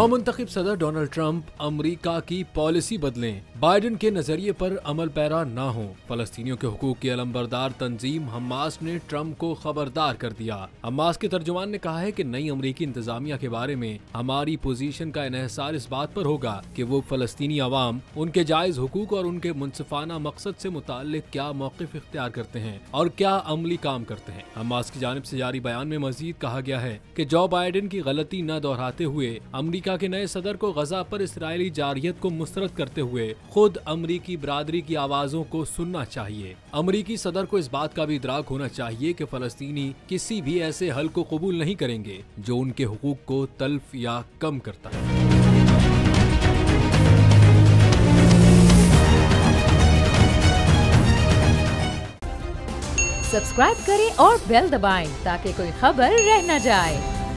नौमुंतखब सदर Donald Trump America की policy बदलें, बाइडेन के नजरिए पर अमल पैरा ना हो। फलस्तीनियों के हुकूक की अलंबरदार तंजीम हमास ने ट्रंप को खबरदार कर दिया। हमास के तर्जुमान ने कहा है कि नई अमेरिकी इंतजामिया के बारे में हमारी पोजीशन का इन्हिसार इस बात पर होगा कि वो फलस्तीनी अवाम, उनके जायज हुकूक और उनके मुनसिफाना मकसद से मुताल्लिक क्या मौक़िफ़ इख्तियार करते हैं और क्या अमली काम करते हैं। हमास की जानिब से जारी बयान में मजीद कहा गया है कि जो बाइडेन की गलती न दोहराते हुए अमेरिका के नए सदर को गजा पर इसराइली जारहियत को मुस्तरद करते हुए खुद अमेरिकी बरादरी की आवाजों को सुनना चाहिए। अमेरिकी सदर को इस बात का भी इदराक होना चाहिए कि फलस्तीनी किसी भी ऐसे हल को कबूल नहीं करेंगे जो उनके हुकूक को तल्फ या कम करता है। सब्सक्राइब करें और बेल दबाएं ताकि कोई खबर रह न जाए।